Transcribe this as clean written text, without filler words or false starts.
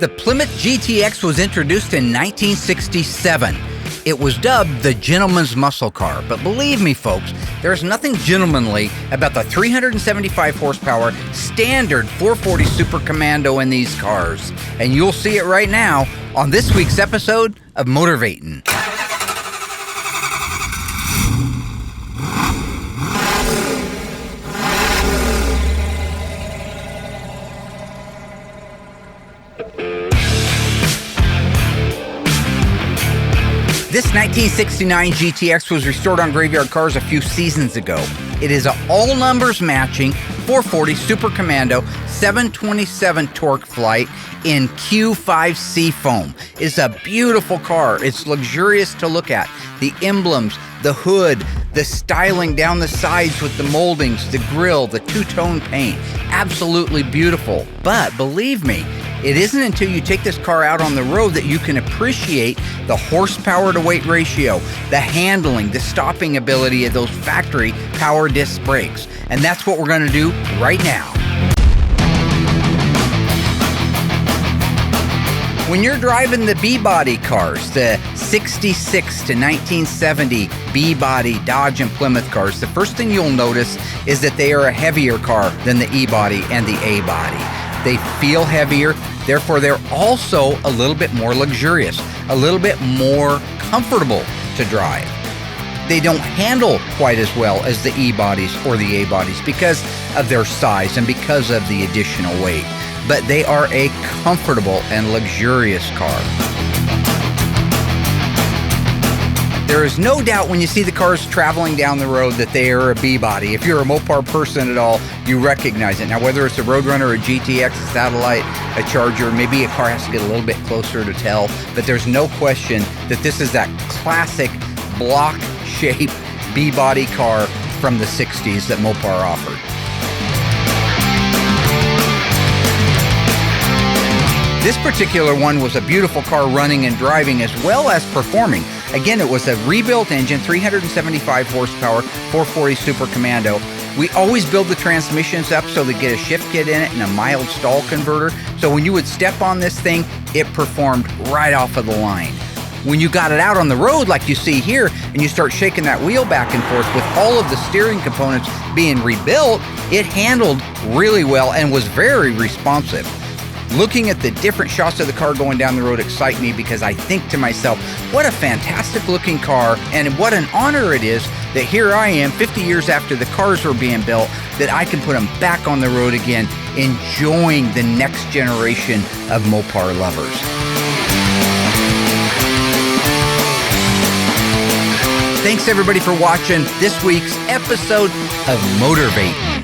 The Plymouth GTX was introduced in 1967. It was dubbed the gentleman's muscle car, but believe me folks, there's nothing gentlemanly about the 375 horsepower standard 440 Super Commando in these cars. And you'll see it right now on this week's episode of MOTORVATIN. This 1969 GTX was restored on Graveyard Carz a few seasons ago. It is an all-numbers matching 440 Super Commando 727 torque flight in Q5 Seafoam. It's a beautiful car. It's luxurious to look at. The emblems, the hood, the styling down the sides with the moldings, the grille, the two-tone paint. Absolutely beautiful. But believe me, it isn't until you take this car out on the road that you can appreciate the horsepower to weight ratio, the handling, the stopping ability of those factory power disc brakes. And that's what we're going to do right now. When you're driving the B-body cars, the 66 to 1970 B-body Dodge and Plymouth cars, the first thing you'll notice is that they are a heavier car than the E-body and the A-body. They feel heavier, therefore they're also a little bit more luxurious, a little bit more comfortable to drive. They don't handle quite as well as the E-bodies or the A-bodies because of their size and because of the additional weight. But they are a comfortable and luxurious car. There is no doubt when you see the cars traveling down the road that they are a B-body. If you're a Mopar person at all, you recognize it. Now, whether it's a Roadrunner, a GTX, a Satellite, a Charger, maybe a car has to get a little bit closer to tell, but there's no question that this is that classic block-shaped B-body car from the 60s that Mopar offered. This particular one was a beautiful car running and driving as well as performing. Again, it was a rebuilt engine, 375 horsepower, 440 Super Commando. We always build the transmissions up so they get a shift kit in it and a mild stall converter. So when you would step on this thing, it performed right off of the line. When you got it out on the road like you see here and you start shaking that wheel back and forth with all of the steering components being rebuilt, it handled really well and was very responsive. Looking at the different shots of the car going down the road excite me because I think to myself, what a fantastic looking car and what an honor it is that here I am 50 years after the cars were being built that I can put them back on the road again, enjoying the next generation of Mopar lovers. Thanks everybody for watching this week's episode of MOTORVATIN.